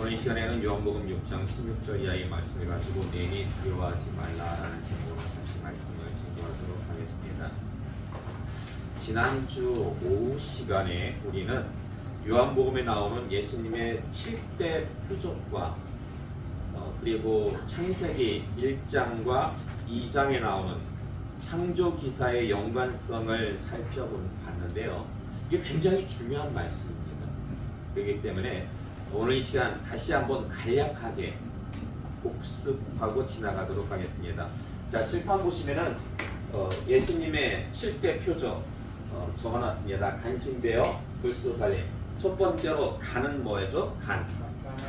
오늘 시간에는 요한복음 6장 16절 이하의 말씀을 가지고 내니 두려워하지 말라라는 제목으로 다시 말씀을 증거하도록 하겠습니다. 지난주 오후 시간에 우리는 요한복음에 나오는 예수님의 7대 표적과 그리고 창세기 1장과 2장에 나오는 창조 기사의 연관성을 살펴봤는데요. 이게 굉장히 중요한 말씀입니다. 그렇기 때문에 오늘 이 시간 다시 한번 간략하게 복습하고 지나가도록 하겠습니다. 자, 칠판 보시면은 예수님의 7대 표적 적어놨습니다. 간신배어, 불쏘살림. 첫 번째로 간은 뭐예요?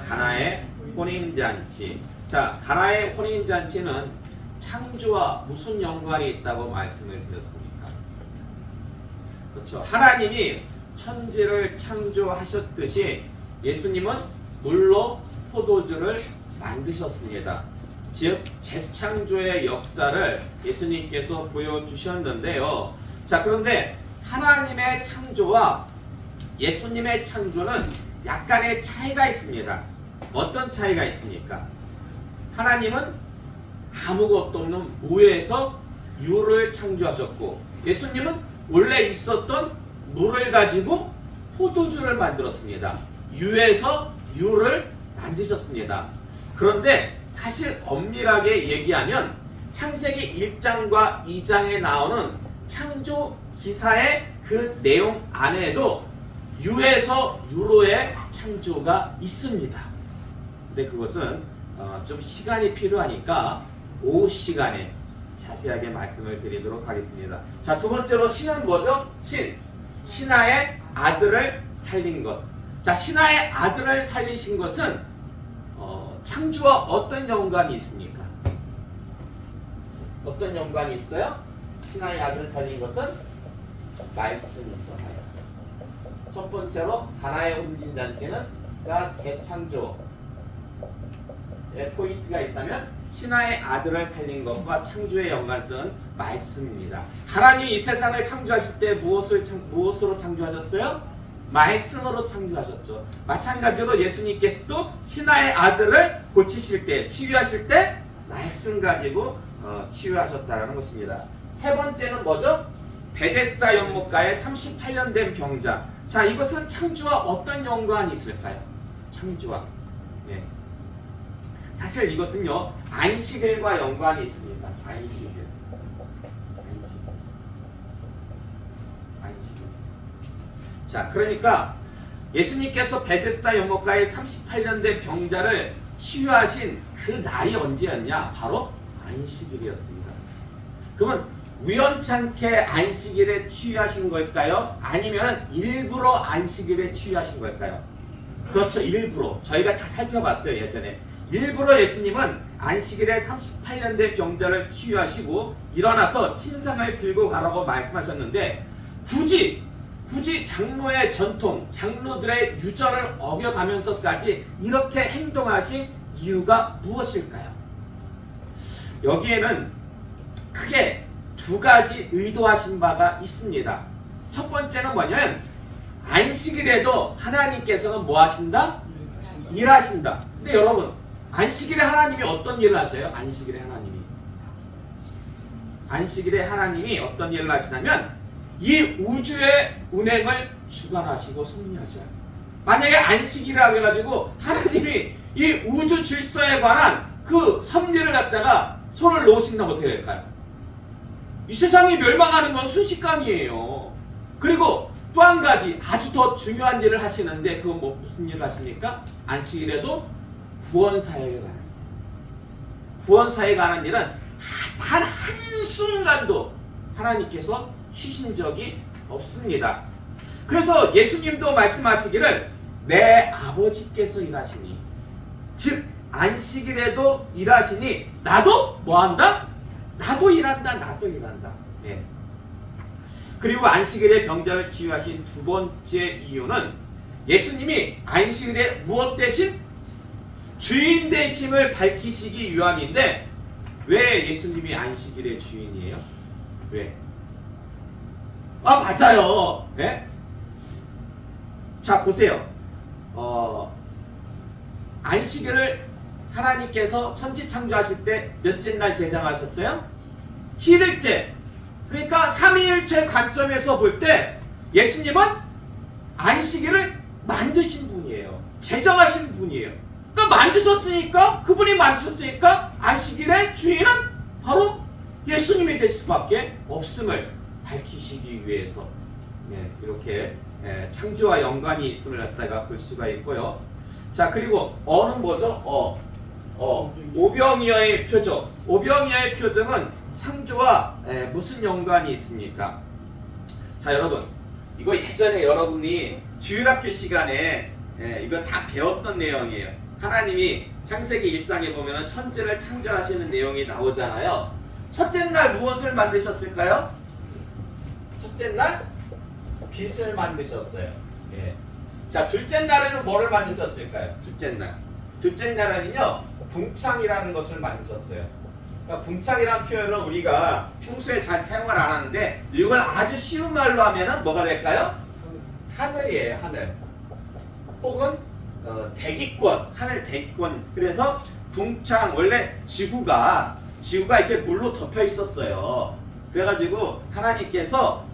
가나의 혼인잔치. 자, 가나의 혼인잔치는 창조와 무슨 연관이 있다고 말씀을 드렸습니까? 그렇죠. 하나님이 천지를 창조하셨듯이 예수님은 물로 포도주를 만드셨습니다. 즉 재창조의 역사를 예수님께서 보여주셨는데요. 자, 그런데 하나님의 창조와 예수님의 창조는 약간의 차이가 있습니다. 어떤 차이가 있습니까? 하나님은 아무것도 없는 무에서 유를 창조하셨고, 예수님은 원래 있었던 물을 가지고 포도주를 만들었습니다. 유에서 유를 만드셨습니다. 그런데 사실 엄밀하게 얘기하면 창세기 1장과 2장에 나오는 창조 기사의 그 내용 안에도 유에서 유로의 창조가 있습니다. 근데 그것은 좀 시간이 필요하니까 오후 시간에 자세하게 말씀을 드리도록 하겠습니다. 자, 두 번째로 신은 뭐죠? 신하의 아들을 살린 것. 자, 신하의 아들을 살리신 것은 창조와 어떤 연관이 있습니까? 어떤 연관이 있어요? 신하의 아들을 살린 것은 말씀이죠. 말씀. 첫 번째로 가나의 혼인잔치는 재창조의 포인트가 있다면 신하의 아들을 살린 것과 창조의 연관성은 말씀입니다. 하나님이 이 세상을 창조하실 때 무엇으로 창조하셨어요? 말씀으로 창조하셨죠. 마찬가지로 예수님께서도 신하의 아들을 고치실 때, 치유하실 때 말씀 가지고 치유하셨다는 것입니다. 세 번째는 뭐죠? 베데스다 연못가에 38년 된 병자. 자, 이것은 창조와 어떤 연관이 있을까요? 창조와. 네. 사실 이것은요, 안식일과 연관이 있습니다. 안식일. 자, 그러니까 예수님께서 베데스다 연못가에 38년 된 병자를 치유하신 그 날이 언제였냐? 바로 안식일이었습니다. 그러면 우연찮게 안식일에 치유하신 걸까요? 아니면 일부러 안식일에 치유하신 걸까요? 그렇죠, 일부러. 저희가 다 살펴봤어요, 예전에. 일부러 예수님은 안식일에 38년 된 병자를 치유하시고 일어나서 침상을 들고 가라고 말씀하셨는데 굳이 장로의 전통, 장로들의 유전을 어겨가면서까지 이렇게 행동하신 이유가 무엇일까요? 여기에는 크게 두 가지 의도하신 바가 있습니다. 첫 번째는 뭐냐면 안식일에도 하나님께서는 뭐 하신다? 일하신다. 근데 여러분, 안식일에 하나님이 어떤 일을 하셔요? 안식일에 하나님이 어떤 일을 하시냐면 이 우주의 운행을 주관하시고 섭리하죠. 만약에 안식일이라고 해가지고 하나님이 이 우주 질서에 관한 그 섭리를 갖다가 손을 놓으신다면 어떻게 될까요? 이 세상이 멸망하는 건 순식간이에요. 그리고 또 한 가지 아주 더 중요한 일을 하시는데 그건 무슨 일을 하십니까? 안식일에도 구원사역에 관한 일은 단 한순간도 하나님께서 쉬신 적이 없습니다. 그래서 예수님도 말씀하시기를 내 아버지께서 일하시니, 즉 안식일에도 일하시니 나도 뭐한다? 나도 일한다. 네. 그리고 안식일에 병자를 치유하신 두 번째 이유는 예수님이 안식일에 무엇 대신? 주인 되심을 밝히시기 위함인데, 왜 예수님이 안식일의 주인이에요? 왜? 맞아요. 네? 자, 보세요. 안식일을 하나님께서 천지 창조하실 때 몇째 날 제정하셨어요? 7일째. 그러니까 삼위일체 관점에서 볼 때 예수님은 안식일을 만드신 분이에요. 제정하신 분이에요. 그러니까 만드셨으니까, 그분이 만드셨으니까 안식일의 주인은 바로 예수님이 될 수밖에 없음을 밝히시기 위해서 이렇게 창조와 연관이 있음을 갖다가 볼 수가 있고요. 자, 그리고 어는 뭐죠? 오병이어의 표적. 오병이어의 표적은 창조와 무슨 연관이 있습니까? 자, 여러분, 이거 예전에 여러분이 주일학교 시간에 이거 다 배웠던 내용이에요. 하나님이 창세기 1장에 보면 천지를 창조하시는 내용이 나오잖아요. 첫째 날 무엇을 만드셨을까요? 첫째 날 빛을 만드셨어요. 자, 둘째 날에는 뭐를 만드셨을까요? 둘째 날. 둘째 날에는요, 궁창이라는 것을 만드셨어요. 그러니까 궁창이라는 표현을 우리가 평소에 잘 사용을 안 하는데, 이걸 아주 쉬운 말로 하면은 뭐가 될까요? 하늘이에요, 하늘. 혹은 대기권, 하늘 대기권. 그래서 궁창, 원래 지구가 이렇게 물로 덮여 있었어요. 그래가지고 하나님께서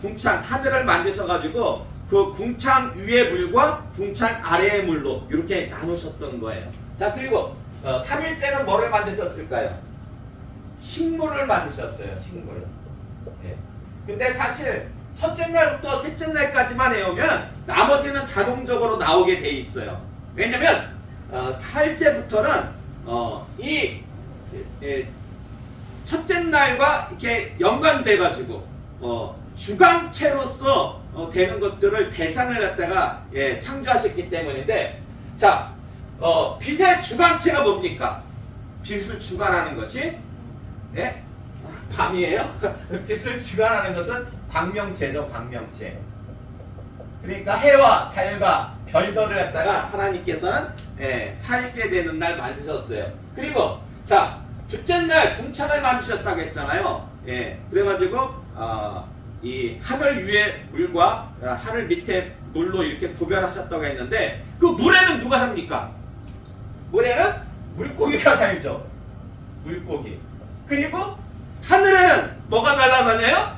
궁창, 하늘을 만드셔가지고 그 궁창 위의 물과 궁창 아래의 물로 이렇게 나누셨던 거예요. 자, 그리고 3일째는 뭐를 만드셨을까요? 식물을 만드셨어요. 식물을. 근데 사실 첫째 날부터 셋째 날까지만 해오면 나머지는 자동적으로 나오게 돼 있어요. 왜냐면 4일째부터는 첫째 날과 이렇게 연관돼 가지고 주관체로서 되는 것들을 대상을 갖다가 창조하셨기 때문인데, 자, 빛의 주관체가 뭡니까? 빛을 주관하는 것이 밤이에요. 빛을 주관하는 것은 광명체죠, 광명체. 그러니까 해와 달과 별들을 갖다가 하나님께서는 4일째 되는 날 만드셨어요. 그리고 자, 둘째 날 궁창을 만드셨다고 했잖아요. 그래가지고 이 하늘 위에 물과 하늘 밑에 물로 이렇게 구별하셨다고 했는데, 그 물에는 누가 삽니까? 물에는 물고기가 살죠. 물고기. 그리고 하늘에는 뭐가 날아다녀요?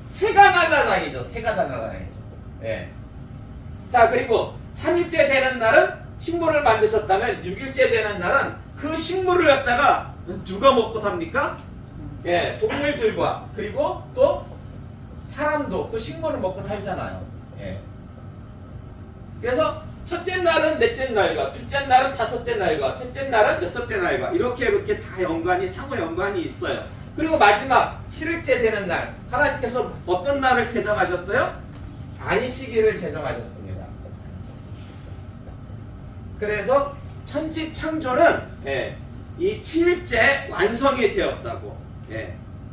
새가 날아다니죠. 새가 날아다니죠. 자, 그리고 3일째 되는 날은 식물을 만드셨다면 6일째 되는 날은 그 식물을 갖다가 누가 먹고 삽니까? 동물들과 그리고 또 사람도 그 식물을 먹고 살잖아요. 그래서 첫째 날은 넷째 날과, 둘째 날은 다섯째 날과, 셋째 날은 여섯째 날과 이렇게 다 연관이, 상호 연관이 있어요. 그리고 마지막 7일째 되는 날, 하나님께서 어떤 날을 제정하셨어요? 안식일을 제정하셨습니다. 그래서 천지 창조는 이 7일째 완성이 되었다고,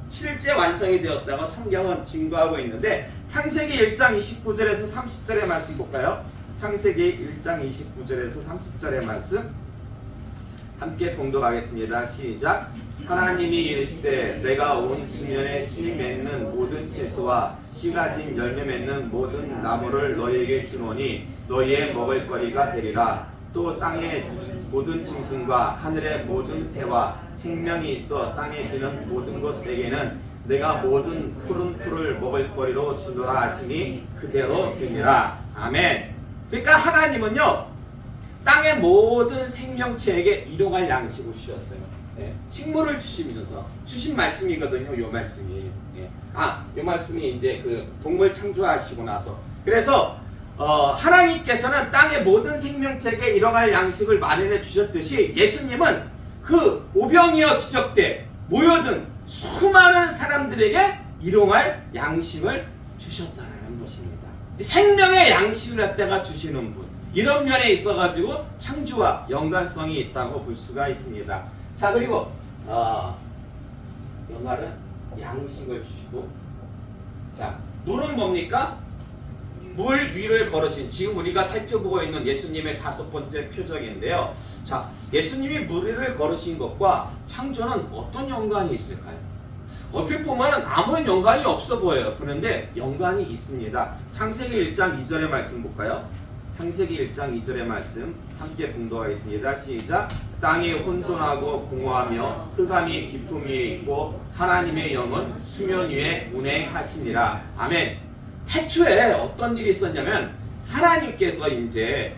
7일째 완성이 되었다고 성경은 증거하고 있는데, 창세기 1장 29절에서 30절의 말씀 볼까요? 창세기 1장 29절에서 30절의 말씀 함께 봉독하겠습니다. 시작. 하나님이 이르시되 내가 온 지면에 씨 맺는 모든 채소와 씨 가진 열매 맺는 모든 나무를 너희에게 주노니 너희의 먹을거리가 되리라. 또 땅의 모든 짐승과 하늘의 모든 새와 생명이 있어 땅에 기는 모든 것에게는 내가 모든 푸른 풀을 먹을거리로 주노라 하시니 그대로 되니라. 아멘. 그러니까 하나님은요, 땅의 모든 생명체에게 일용할 양식을 주셨어요. 식물을 주시면서 주신 말씀이거든요. 요 말씀이. 요 말씀이 이제 그 동물 창조하시고 나서. 그래서 하나님께서는 땅의 모든 생명체에게 일용할 양식을 마련해 주셨듯이, 예수님은 그 오병이어 기적 때 모여든 수많은 사람들에게 일용할 양식을 주셨다는 것입니다. 생명의 양식을 갖다가 주시는 분, 이런 면에 있어가지고 창조와 연관성이 있다고 볼 수가 있습니다. 자, 그리고 연말은 양식을 주시고, 자, 물은 뭡니까? 물 위를 걸으신, 지금 우리가 살펴보고 있는 예수님의 5번째 표적인데요. 자, 예수님이 물 위를 걸으신 것과 창조는 어떤 연관이 있을까요? 얼핏 보면 아무런 연관이 없어 보여요. 그런데 연관이 있습니다. 창세기 1장 2절의 말씀 볼까요? 창세기 1장 2절의 말씀 함께 봉독하겠습니다. 시작. 땅이 혼돈하고 공허하며 흑암이 깊음 위에 있고 하나님의 영은 수면 위에 운행하시니라. 아멘. 태초에 어떤 일이 있었냐면 하나님께서 이제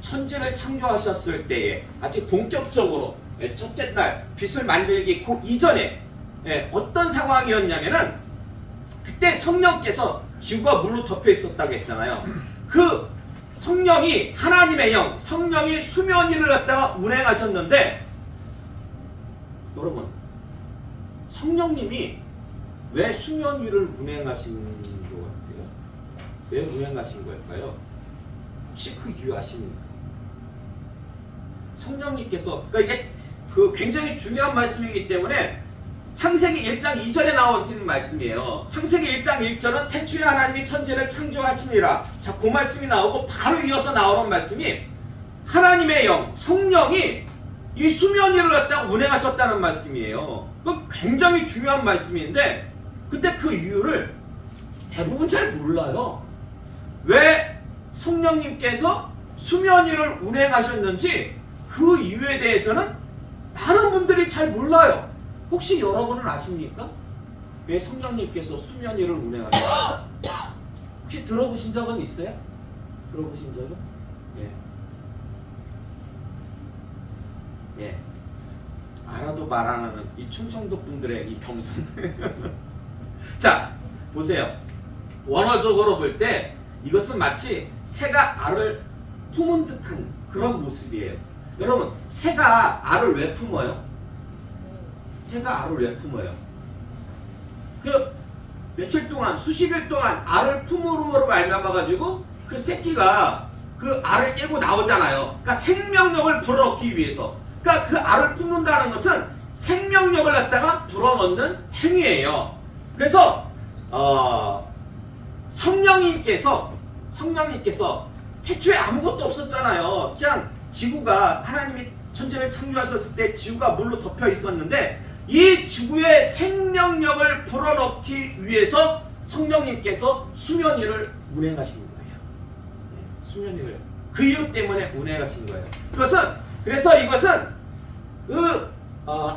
천지를 창조하셨을 때에 아주 본격적으로 첫째 날 빛을 만들기 이전에 어떤 상황이었냐면은 그때 성령께서 지구가 물로 덮여 있었다고 했잖아요. 그 성령이 하나님의 영, 성령이 수면 위를 갖다가 운행하셨는데 여러분 성령님이 왜 수면 위를 운행하신 것 같아요? 왜 운행하신 걸까요? 혹시 그 이유 아십니까? 성령님께서 그러니까 이게 굉장히 중요한 말씀이기 때문에 창세기 1장 2절에 나오는 말씀이에요. 창세기 1장 1절은 태초에 하나님이 천지를 창조하시니라. 자, 그 말씀이 나오고 바로 이어서 나오는 말씀이 하나님의 영, 성령이 이 수면 위를 갖다가 운행하셨다는 말씀이에요. 그 굉장히 중요한 말씀인데 근데 그 이유를 대부분 잘 몰라요. 왜 성령님께서 수면 위를 운행하셨는지 그 이유에 대해서는 많은 분들이 잘 몰라요. 혹시 여러분은 아십니까? 왜 성령님께서 수면 위를 운행하셨어요? 혹시 들어보신 적은 있어요? 들어보신 적은? 예. 알아도 말 안 하는 이 충청도 분들의 이 겸손. 자, 보세요. 원어적으로 볼 때 이것은 마치 새가 알을 품은 듯한 그런 모습이에요. 여러분, 새가 알을 왜 품어요? 새가 알을 왜 품어요? 며칠 동안, 수십일 동안 알을 품음으로 말미암아가지고 그 새끼가 그 알을 깨고 나오잖아요. 그러니까 생명력을 불어넣기 위해서. 그러니까 그 알을 품는다는 것은 생명력을 갖다가 불어넣는 행위예요. 그래서 성령님께서 태초에 아무것도 없었잖아요. 그냥 지구가 하나님이 천지를 창조하셨을 때 지구가 물로 덮여 있었는데 이 지구의 생명력을 불어넣기 위해서 성령님께서 수면 위를 운행하신 거예요. 수면 위를 그 이유 때문에 운행하신 거예요. 그래서 이것은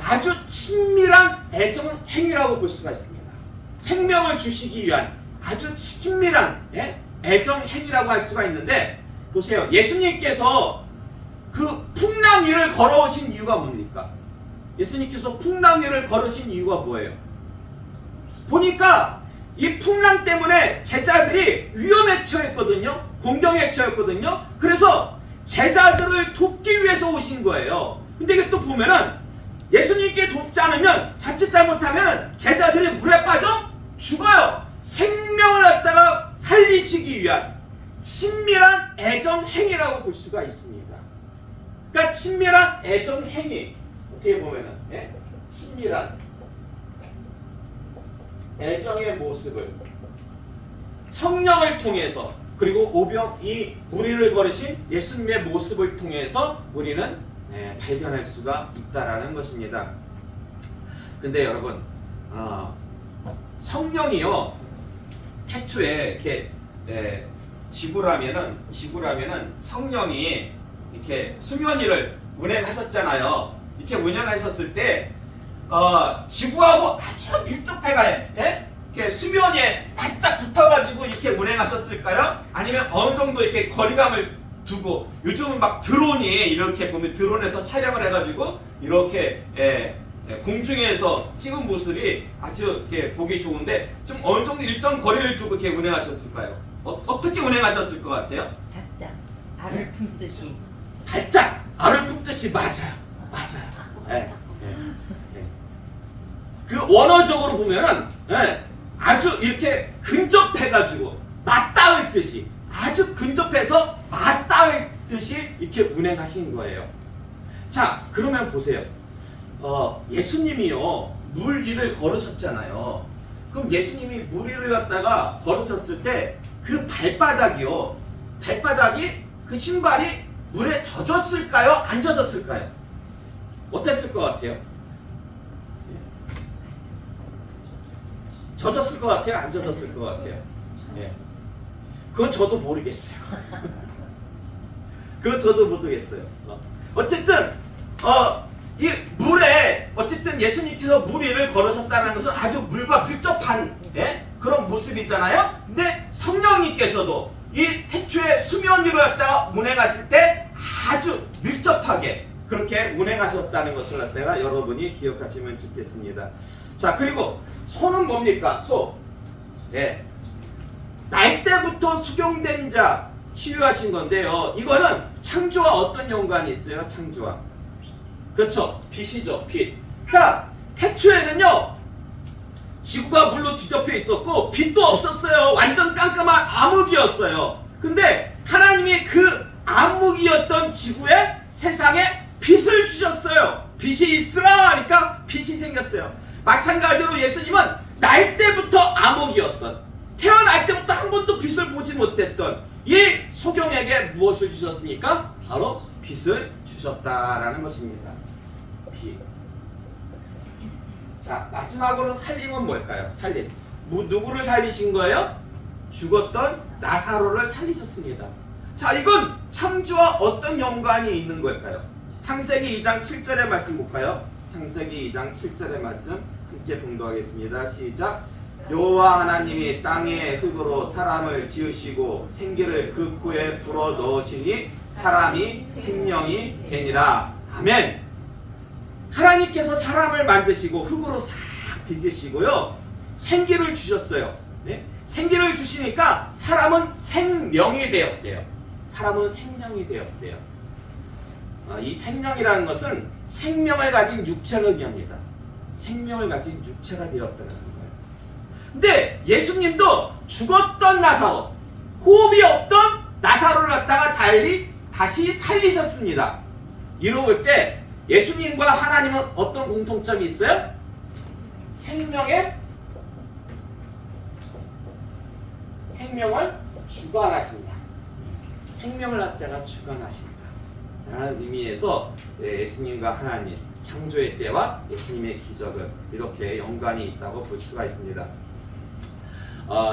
아주 친밀한 애정 행위라고 볼 수가 있습니다. 생명을 주시기 위한 아주 친밀한 애정 행위라고 할 수가 있는데 보세요. 예수님께서 그 풍랑 위를 걸어오신 이유가 뭡니까? 예수님께서 풍랑 위를 걸으신 이유가 뭐예요? 보니까 이 풍랑 때문에 제자들이 위험에 처했거든요. 공경에 처했거든요. 그래서 제자들을 돕기 위해서 오신 거예요. 근데 이게 또 보면은 예수님께 돕지 않으면 자칫 잘못하면 제자들이 물에 빠져 죽어요. 생명을 갖다가 살리시기 위한 친밀한 애정 행위라고 볼 수가 있습니다. 그러니까 친밀한 애정 행위 어떻게 보면은 친밀한 애정의 모습을 성령을 통해서 그리고 오병 이 무리를 걸으신 예수님의 모습을 통해서 우리는 발견할 수가 있다라는 것입니다. 근데 여러분 성령이요 태초에 이렇게 지구라면은 성령이 이렇게 수면 위를 운행하셨잖아요. 이렇게 운행하셨을 때 지구하고 아주 밀접해가요. 이렇게 수면에 바짝 붙어가지고 이렇게 운행하셨을까요? 아니면 어느 정도 이렇게 거리감을 두고 요즘은 막 드론이 이렇게 보면 드론에서 촬영을 해가지고 이렇게 공중에서 찍은 모습이 아주 이렇게 보기 좋은데 좀 어느 정도 일정 거리를 두고 이렇게 운행하셨을까요? 어떻게 운행하셨을 것 같아요? 바짝 알을 품듯이. 바짝 알을 품듯이 맞아요. 그 원어적으로 보면은 아주 이렇게 근접해가지고 맞닿을 듯이 아주 근접해서 맞닿을 듯이 이렇게 운행하신 거예요. 자, 그러면 보세요. 예수님이요 물 위를 걸으셨잖아요. 그럼 예수님이 물 위를 갖다가 걸으셨을 때 그 발바닥이 그 신발이 물에 젖었을까요? 안 젖었을까요? 어땠을 것 같아요? 젖었을 것 같아요? 안 젖었을 것 같아요? 그건 저도 모르겠어요. 그건 저도 모르겠어요. 어쨌든 이 물에 어쨌든 예수님께서 물 위를 걸으셨다는 것은 아주 물과 밀접한 그런 모습이잖아요. 근데 성령님께서도 이 태초에 수면 위로 갖다가 운행하실 때 아주 밀접하게 그렇게 운행하셨다는 것을 갖다가 여러분이 기억하시면 좋겠습니다. 자, 그리고 소는 뭡니까? 소. 날 때부터 수경된 자 치유하신 건데요. 이거는 창조와 어떤 연관이 있어요? 창조와. 그렇죠. 빛이죠. 빛. 그러니까 태초에는요. 지구가 물로 뒤덮여 있었고 빛도 없었어요. 완전 깜깜한 암흑이었어요. 근데 하나님이 그 암흑이었던 지구에 세상에 빛을 주셨어요. 빛이 있으라 하니까 빛이 생겼어요. 마찬가지로 예수님은 날 때부터 암흑이었던, 태어날 때부터 한 번도 빛을 보지 못했던 이 소경에게 무엇을 주셨습니까? 바로 빛을 주셨다라는 것입니다. 빛. 자, 마지막으로 살림은 뭘까요? 살림. 누구를 살리신 거예요? 죽었던 나사로를 살리셨습니다. 자, 이건 창조와 어떤 연관이 있는 걸까요? 창세기 2장 7절의 말씀 볼까요? 창세기 2장 7절의 말씀 함께 봉독하겠습니다. 시작. 여호와 하나님이 땅의 흙으로 사람을 지으시고 생기를 그 코에 불어 넣으시니 사람이 생명이 되니라. 아멘. 하나님께서 사람을 만드시고 흙으로 싹 빚으시고요. 생기를 주셨어요. 네? 생기를 주시니까 사람은 생명이 되었대요. 사람은 생명이 되었대요. 이 생명이라는 것은 생명을 가진 육체를 의미합니다. 생명을 가진 육체가 되었다는 거예요. 근데 예수님도 죽었던 나사로, 호흡이 없던 나사로를 갖다가 다시 살리셨습니다. 이러고 볼 때 예수님과 하나님은 어떤 공통점이 있어요? 생명을 주관하신다. 생명을 갖다가 주관하신다. 라는 의미에서 예수님과 하나님, 창조의 때와 예수님의 기적은 이렇게 연관이 있다고 볼 수가 있습니다.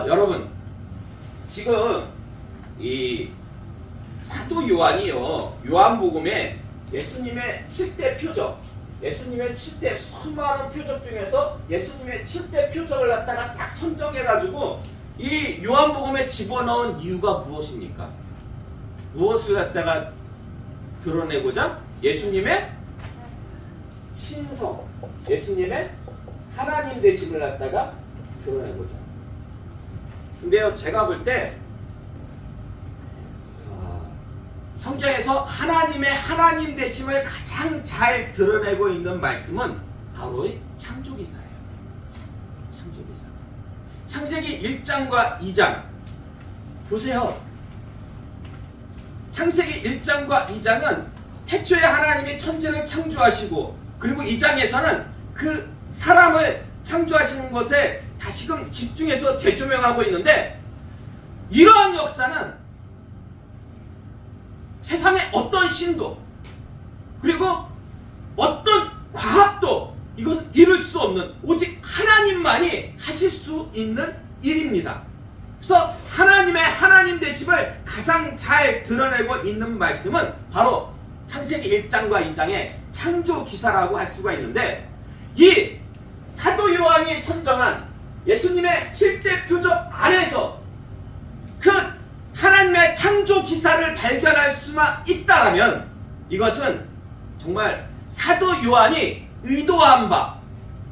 여러분, 지금 이 사도 요한이요, 요한복음에 예수님의 7대 표적, 예수님의 7대 수많은 표적 중에서 예수님의 7대 표적을 갖다가 딱 선정해가지고 이 요한복음에 집어넣은 이유가 무엇입니까? 무엇을 갖다가 드러내고자? 예수님의 신성, 예수님의 하나님 되심을 갖다가 드러내고자. 근데요, 제가 볼 때 성경에서 하나님의 하나님 되심을 가장 잘 드러내고 있는 말씀은 바로 창조기사예요. 창조기사. 창세기 1장과 2장 보세요. 창세기 1장과 2장은 태초에 하나님이 천지를 창조하시고, 그리고 2장에서는 그 사람을 창조하시는 것에 다시금 집중해서 재조명하고 있는데, 이러한 역사는 세상의 어떤 신도 그리고 어떤 과학도 이건 이룰 수 없는, 오직 하나님만이 하실 수 있는 일입니다. 그래서 하나님의 하나님 되심을 가장 잘 드러내고 있는 말씀은 바로 창세기 1장과 2장의 창조 기사라고 할 수가 있는데, 이 사도 요한이 선정한 예수님의 7대 표적 안에서 그 하나님의 창조 기사를 발견할 수만 있다라면, 이것은 정말 사도 요한이 의도한 바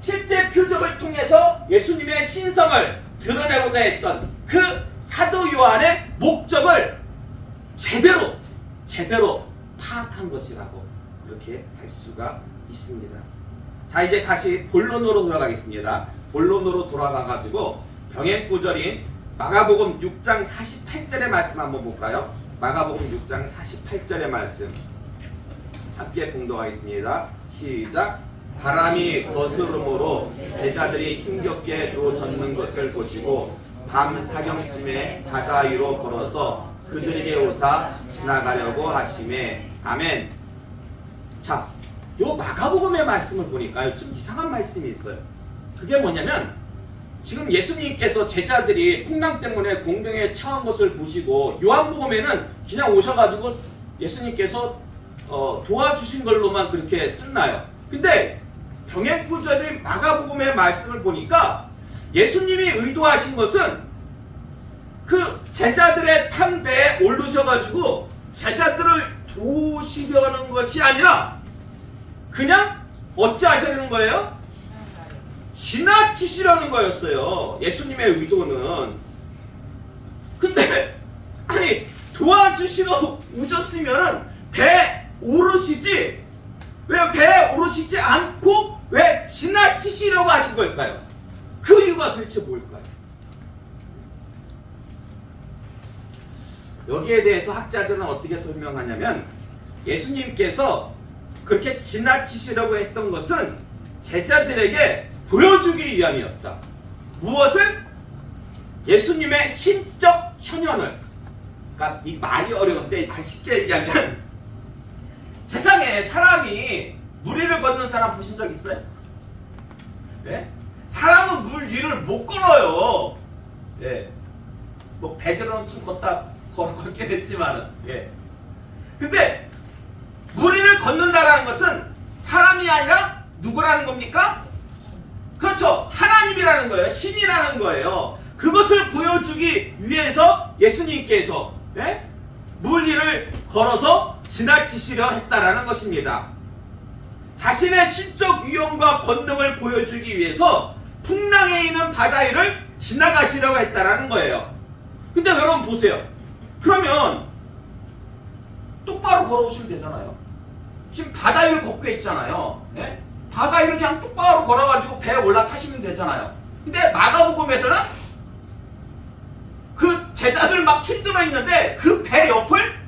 7대 표적을 통해서 예수님의 신성을 드러내고자 했던 그 사도 요한의 목적을 제대로 파악한 것이라고 그렇게 할 수가 있습니다. 자, 이제 다시 본론으로 돌아가겠습니다. 본론으로 돌아가가지고 병행구절인 마가복음 6장 48절의 말씀 한번 볼까요? 마가복음 6장 48절의 말씀 함께 봉독하겠습니다. 시작. 바람이 거스름으로 제자들이 힘겹게 노젓는 것을 보시고 밤 사경쯤에 바다 위로 걸어서 그들에게 오사 지나가려고 하시매. 아멘. 자, 요 마가복음의 말씀을 보니까 좀 이상한 말씀이 있어요. 그게 뭐냐면, 지금 예수님께서 제자들이 풍랑 때문에 공경에 처한 것을 보시고, 요한복음에는 그냥 오셔가지고 예수님께서 도와주신 걸로만 그렇게 끝나요. 근데 병행구절인 마가복음의 말씀을 보니까 예수님이 의도하신 것은 그 제자들의 탄 배에 오르셔가지고 제자들을 도우시려는 것이 아니라 그냥 어찌하시려는 거예요? 지나치시려는 거였어요. 예수님의 의도는. 근데 아니 도와주시러 오셨으면 배 오르시지 왜 배에 오르시지 않고 왜 지나치시려고 하신 걸까요? 그 이유가 도대체 뭘까요? 여기에 대해서 학자들은 어떻게 설명하냐면 예수님께서 그렇게 지나치시려고 했던 것은 제자들에게 보여주기 위함이었다. 무엇을? 예수님의 신적 현현을. 그러니까 이 말이 어려운데 쉽게 얘기하면 세상에 사람이 물 위를 걷는 사람 보신 적 있어요? 네? 사람은 물 위를 못 걸어요. 예. 뭐 베드로는 좀 걷긴 했지만은. 예. 근데 물 위를 걷는다라는 것은 사람이 아니라 누구라는 겁니까? 그렇죠. 하나님이라는 거예요. 신이라는 거예요. 그것을 보여주기 위해서 예수님께서 예? 물 위를 걸어서 지나치시려 했다라는 것입니다. 자신의 신적 위엄과 권능을 보여주기 위해서 풍랑에 있는 바다 위를 지나가시려고 했다라는 거예요. 근데 여러분 보세요. 그러면 똑바로 걸어오시면 되잖아요. 지금 바다 위를 걷고 계시잖아요. 예? 바다 위를 그냥 똑바로 걸어가지고 배에 올라타시면 되잖아요. 근데 마가복음에서는 그 제자들 막 힘들어 있는데 그 배 옆을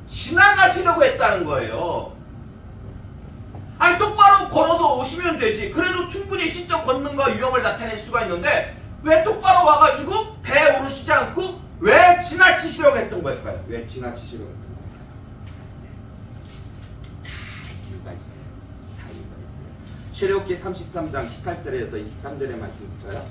지나가시려고 했다는 거예요. 아니 똑바로 걸어서 오시면 되지. 그래도 충분히 신적 권능과 위엄을 나타낼 수가 있는데 왜 똑바로 와가지고 배에 오르시지 않고 왜 지나치시려고 했던 걸까요? 왜 지나치시려고 했던 걸까요? 다 이유가 있어요. 다 이유가 있어요. 출애굽기 33장 18절에서 23절의 말씀부터요.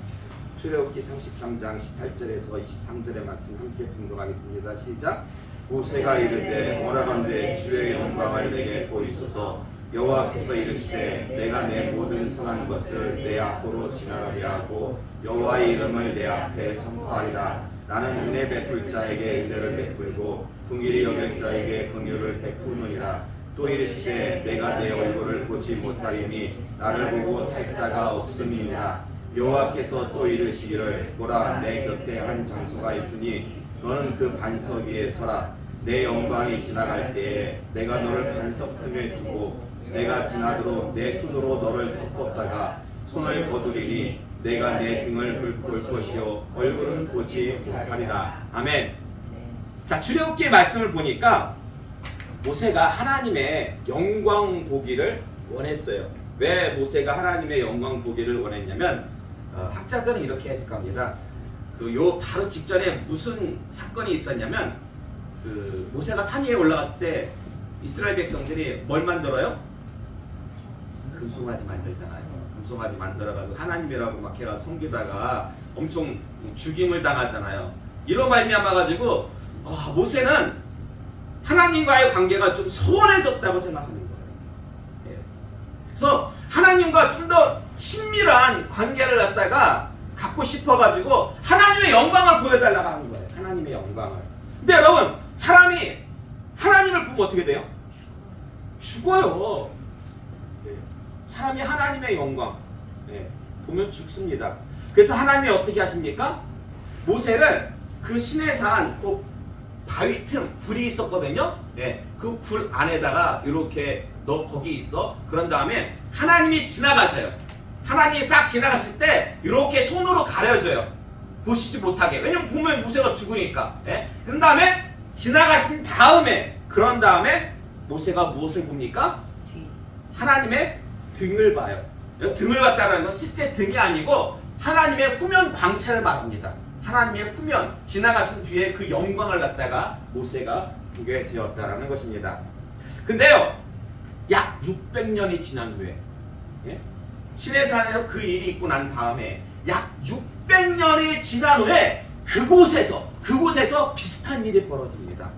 출애굽기 33장 18절에서 23절의 말씀 함께 봉독하겠습니다. 시작. 모세가 이르되 오라건대 주의 영광을 내게 보이소서. 여호와께서 이르시되 내가 내 모든 선한 것을 내 앞으로 지나가게 하고 여호와의 이름을 내 앞에 선포하리라. 나는 은혜 베풀 자에게 은혜를 베풀고 긍휼히 여길 자에게 긍휼을 베푸느니라. 또 이르시되 내가 내 얼굴을 보지 못하리니 나를 보고 살 자가 없음이니라. 여호와께서 또 이르시기를 보라 내 곁에 한 장소가 있으니 너는 그 반석 위에 서라. 내 영광이 지나갈 때에 내가 너를 반석 틈에 두고 내가 지나도록 내 손으로 너를 덮었다가 손을 거두리니 내가 내 등을 볼 것이요 얼굴은 보지 못하리라. 아멘. 자, 출애굽기의 말씀을 보니까 모세가 하나님의 영광 보기를 원했어요. 왜 모세가 하나님의 영광 보기를 원했냐면 학자들은 이렇게 해석합니다. 요 바로 직전에 무슨 사건이 있었냐면 모세가 산 위에 올라갔을 때 이스라엘 백성들이 뭘 만들어요? 금송아지 만들잖아요. 금송아지 만들어가지고 하나님이라고 막 해가 섬기다가 엄청 죽임을 당하잖아요. 이로 말미암아가지고 모세는 하나님과의 관계가 좀 소원해졌다고 생각하는 거예요. 예. 그래서 하나님과 좀 더 친밀한 관계를 갖고 싶어가지고 하나님의 영광을 보여달라고 하는 거예요. 하나님의 영광을. 근데 여러분 사람이 하나님을 보면 어떻게 돼요? 죽어요. 예. 사람이 하나님의 영광 보면 죽습니다. 그래서 하나님이 어떻게 하십니까? 모세를 그 시내산 그 바위 틈 굴이 있었거든요. 그 굴 안에다가 이렇게 너 거기 있어. 그런 다음에 하나님이 지나가세요. 하나님이 싹 지나가실 때 이렇게 손으로 가려져요. 보시지 못하게. 왜냐면 보면 모세가 죽으니까. 그런 다음에 지나가신 다음에 그런 다음에 모세가 무엇을 봅니까? 하나님의 등을 봐요. 등을 봤다는 건 실제 등이 아니고 하나님의 후면 광채를 말합니다. 하나님의 후면 지나가신 뒤에 그 영광을 갖다가 모세가 보게 되었다라는 것입니다. 근데요, 약 600년이 지난 후에 시내산에서 그 일이 있고 난 다음에 약 600년이 지난 후에 그곳에서 비슷한 일이 벌어집니다.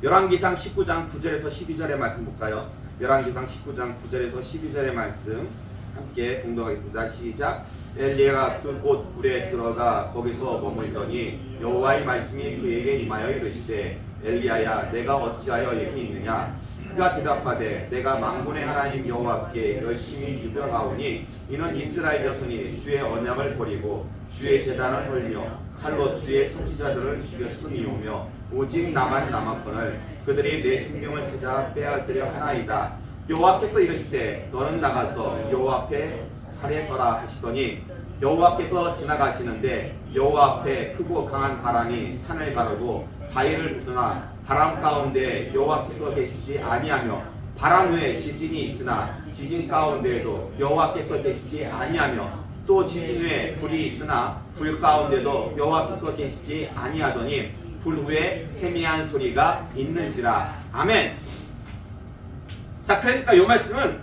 열왕기상 19장 9절에서 12절의 말씀 볼까요? 열왕기상 19장 9절에서 12절의 말씀 함께 공독하겠습니다. 시작. 엘리야가 그곳 굴에 들어가 거기서 머물더니 여호와의 말씀이 그에게 임하여 이르시되 엘리야야 내가 어찌하여 여기 있느냐? 그가 대답하되 내가 만군의 하나님 여호와께 열심히 유별하오니 이는 이스라엘 자손이 주의 언약을 버리고 주의 제단을 헐며 칼로 주의 선지자들을 죽였음이오며 오직 나만 남았거늘 그들이 내 생명을 찾아 빼앗으려 하나이다. 여호와께서 이르시되 너는 나가서 여호와 앞에 살에 서라 하시더니 여호와께서 지나가시는데 여호와 앞에 크고 강한 바람이 산을 가르고 바위를 부수나 바람 가운데 여호와께서 계시지 아니하며 바람 후에 지진이 있으나 지진 가운데에도 여호와께서 계시지 아니하며 또 지진 후에 불이 있으나 불 가운데도 여호와께서 계시지 아니하더니 불 후에 세미한 소리가 있는지라. 아멘. 자, 그러니까 이 말씀은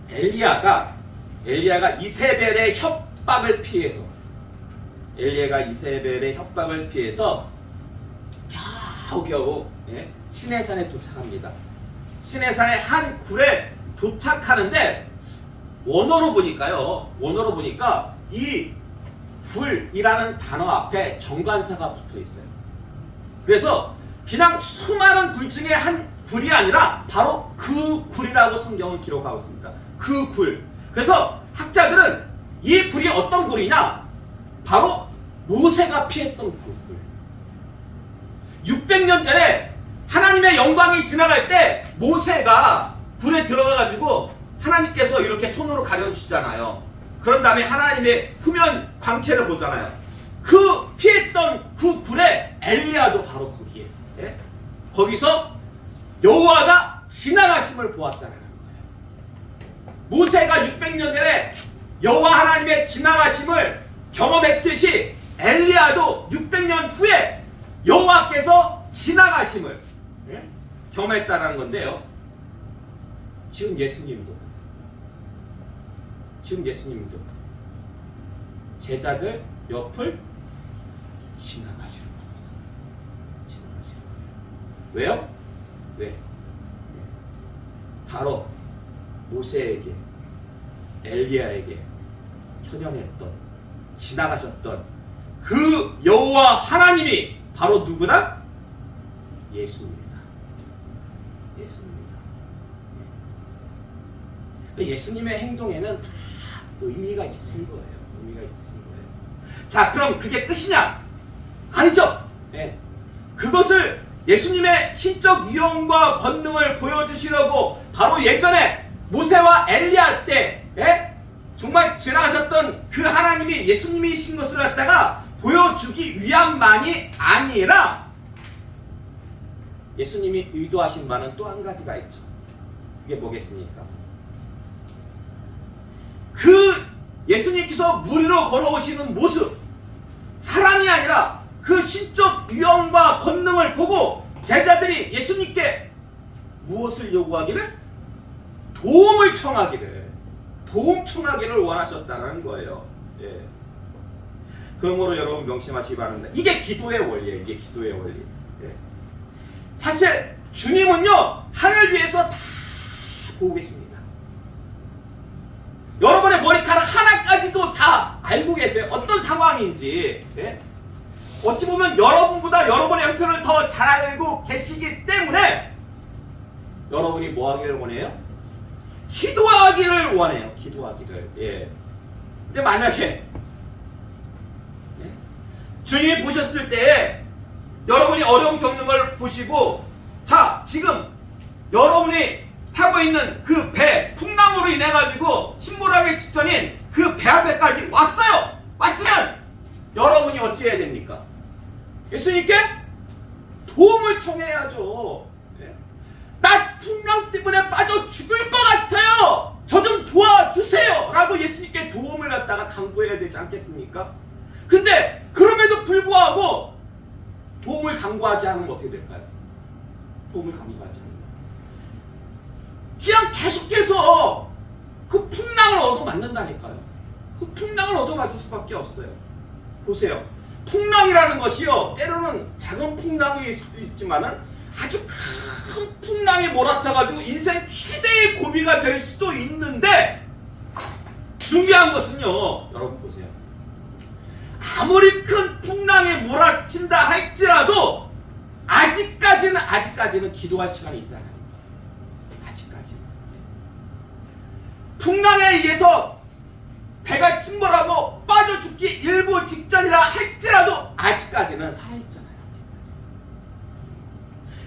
엘리야가 이세벨의 협박을 피해서 겨우겨우 시내산에 도착합니다. 시내산의 한 굴에 도착하는데 원어로 보니까 이 굴이라는 단어 앞에 정관사가 붙어 있어요. 그래서 그냥 수많은 굴 중에 한 굴이 아니라 바로 그 굴이라고 성경은 기록하고 있습니다. 그 굴. 그래서 학자들은 이 굴이 어떤 굴이냐? 바로 모세가 피했던 그 굴. 600년 전에 하나님의 영광이 지나갈 때 모세가 굴에 들어가가지고 하나님께서 이렇게 손으로 가려주시잖아요. 그런 다음에 하나님의 후면 광채를 보잖아요. 그 피했던 그 굴에 엘리야도 바로 거기에 거기서 여호와가 지나가심을 보았다는 거예요. 모세가 600년 전에 여호와 하나님의 지나가심을 경험했듯이 엘리야도 600년 후에 여호와께서 지나가심을 경험했다는 건데요. 지금 예수님도 제자들 옆을 지나가시는 거예요. 왜요? 왜? 바로 모세에게, 엘리야에게 현현했던, 지나가셨던 그 여호와 하나님이 바로 누구다? 예수입니다. 예수님의 행동에는 다 의미가 있으신 거예요. 자, 그럼 그게 끝이냐? 아니죠. 그것을 예수님의 신적 위엄과 권능을 보여주시려고 바로 예전에 모세와 엘리야 때 정말 지나가셨던 그 하나님이 예수님이신 것을 갖다가 보여주기 위함만이 아니라 예수님이 의도하신 바는 또 한 가지가 있죠. 그게 뭐겠습니까? 그 예수님께서 물 위로 걸어오시는 모습, 사람이 아니라 그 신적 위엄과 권능을 보고 제자들이 예수님께 무엇을 요구하기를? 도움 청하기를 원하셨다는 거예요. 그러므로 여러분 명심하시기 바랍니다. 이게 기도의 원리예요. 사실 주님은요 하늘 위에서 다 보고 계십니다. 여러분의 머리카락 하나까지도 다 알고 계세요. 어떤 상황인지. 어찌 보면 여러분보다 여러분의 형편을 더 잘 알고 계시기 때문에 여러분이 뭐 하기를 원해요? 기도하기를 원해요. 근데 만약에 주님이 보셨을 때 여러분이 어려움 겪는 걸 보시고, 자, 지금 여러분이 타고 있는 그 배, 풍랑으로 인해 가지고 침몰하기 직전인 그 배 앞에까지 왔으면 여러분이 어찌 해야 됩니까? 예수님께 도움을 청해야죠. 나 풍랑 때문에 빠져 죽을 것 같아요. 저 좀 도와주세요. 라고 예수님께 도움을 갖다가 당부해야 되지 않겠습니까? 근데 그럼에도 불구하고 도움을 당부하지 않으면 어떻게 될까요? 그냥 계속해서 그 풍랑을 얻어맞는다니까요. 그 풍랑을 얻어맞을 수밖에 없어요. 보세요. 풍랑이라는 것이요, 때로는 작은 풍랑일 수도 있지만은 아주 큰 풍랑이 몰아쳐가지고 인생 최대의 고비가 될 수도 있는데, 중요한 것은요, 여러분 보세요. 아무리 큰 풍랑이 몰아친다 할지라도 아직까지는 기도할 시간이 있다는 거예요. 아직까지는. 풍랑에 의해서 배가 침몰하고 빠져 죽기 일보 직전이라 할지라도 아직까지는 살아있잖아요.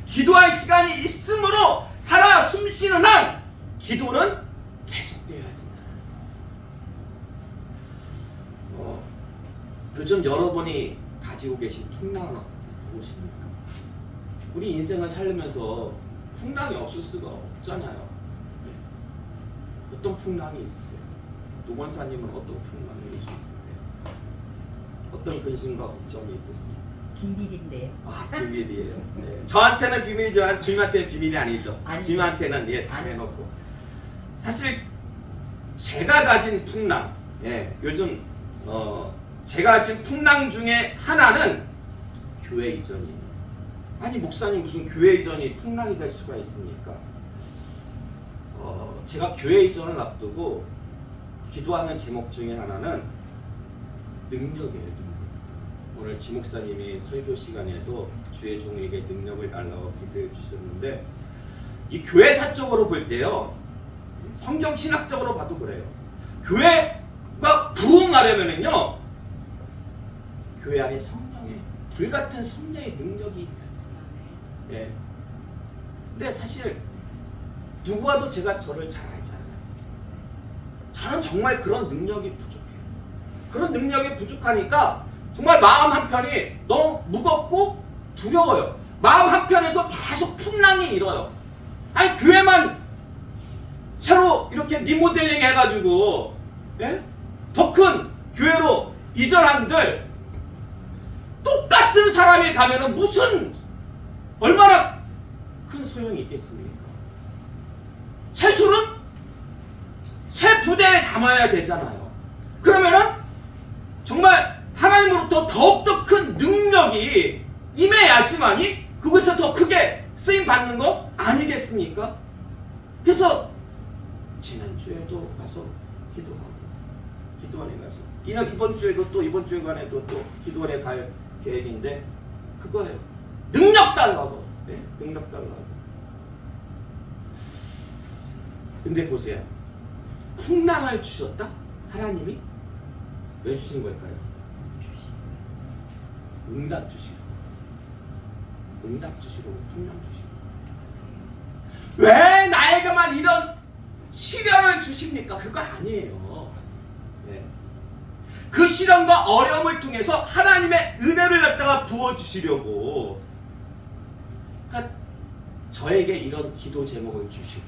기도할 시간이 있으므로 살아 숨쉬는 한 기도는 계속되어야 된다. 요즘 여러분이 가지고 계신 풍랑은 무엇입니까? 우리 인생을 살면서 풍랑이 없을 수가 없잖아요. 어떤 풍랑이 있으세요? 노권사님은 어떤 풍랑이 요즘 있으세요? 어떤 근심과 걱정이 있으십니까? 비밀인데요. 아, 비밀이에요. 네. 저한테는 비밀이지만 주님한테는 비밀이 아니죠. 아니죠. 주님한테는 예, 다 해놓고. 사실 제가 가진 풍랑, 예, 요즘 제가 가진 풍랑 중에 하나는 교회 이전이에요. 아니 목사님 무슨 교회 이전이 풍랑이 될 수가 있습니까? 제가 교회 이전을 앞두고 기도하는 제목 중에 하나는 능력이에요. 능력. 오늘 지 목사님이 설교 시간에도 주의 종에게 능력을 달라고 기도해 주셨는데, 이 교회사적으로 볼 때요, 성경 신학적으로 봐도 그래요. 교회가 부흥하려면은요, 교회 안에 성령의 불같은 성령의 능력이, 예. 근데 사실 누구와도 제가 저를 잘 알잖아요. 저는 정말 그런 능력이 부족해요. 그런 능력이 부족하니까 정말 마음 한편이 너무 무겁고 두려워요. 마음 한편에서 계속 풍랑이 일어요. 아니 교회만 새로 이렇게 리모델링 해가지고, 예? 더 큰 교회로 이전한들 똑같은 사람이 가면은 무슨 얼마나 큰 소용이 있겠습니까? 채술은 새 부대에 담아야 되잖아요. 그러면은 정말 하나님으로부터 더욱더 큰 능력이 임해야지만이 그것에서 더 크게 쓰임 받는 거 아니겠습니까? 그래서 지난주에도 가서 기도하고, 기도원에 가서 이번 주에도 또 이번 주간에도 또 기도원에 갈 계획인데 그거예요. 능력 달라고. 네? 능력 달라고. 근데 보세요. 풍랑을 주셨다? 하나님이 왜 주신 걸까요? 응답 주시고, 응답 주시고, 풍랑 주시고. 왜 나에게만 이런 시련을 주십니까? 그거 아니에요. 네. 그 시련과 어려움을 통해서 하나님의 은혜를 갖다가 부어주시려고, 그러니까 저에게 이런 기도 제목을 주시고,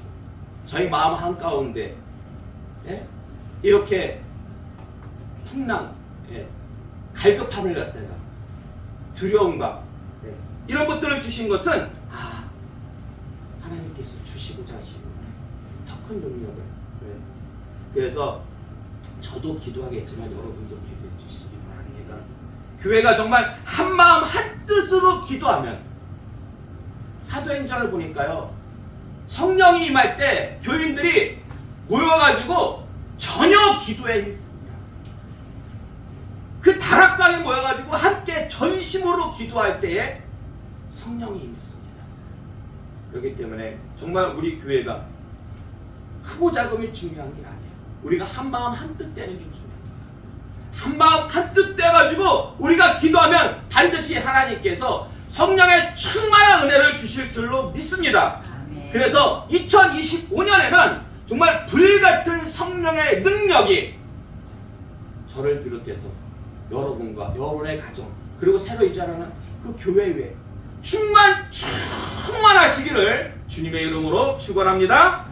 저희 마음 한가운데, 예? 이렇게 풍랑, 예? 갈급함을 갖다가 두려움과, 예? 이런 것들을 주신 것은 하나님께서 주시고자 하시는 더 큰 능력을, 예? 그래서 저도 기도하겠지만 여러분도 기도해 주시기 바랍니다. 교회가 정말 한마음 한뜻으로 기도하면, 사도행전을 보니까요, 성령이 임할 때 교인들이 모여가지고 전혀 기도에 힘씁니다. 그 다락방에 모여가지고 함께 전심으로 기도할 때에 성령이 임했습니다. 그렇기 때문에 정말 우리 교회가 크고 작음이 중요한 게 아니에요. 우리가 한마음 한뜻 되는 게 중요합니다. 한마음 한뜻 돼가지고 우리가 기도하면 반드시 하나님께서 성령의 충만한 은혜를 주실 줄로 믿습니다. 그래서 2025년에는 정말 불같은 성령의 능력이 저를 비롯해서 여러분과 여러분의 가정, 그리고 새로 이전하는 그 교회 위에 충만하시기를 주님의 이름으로 축원합니다.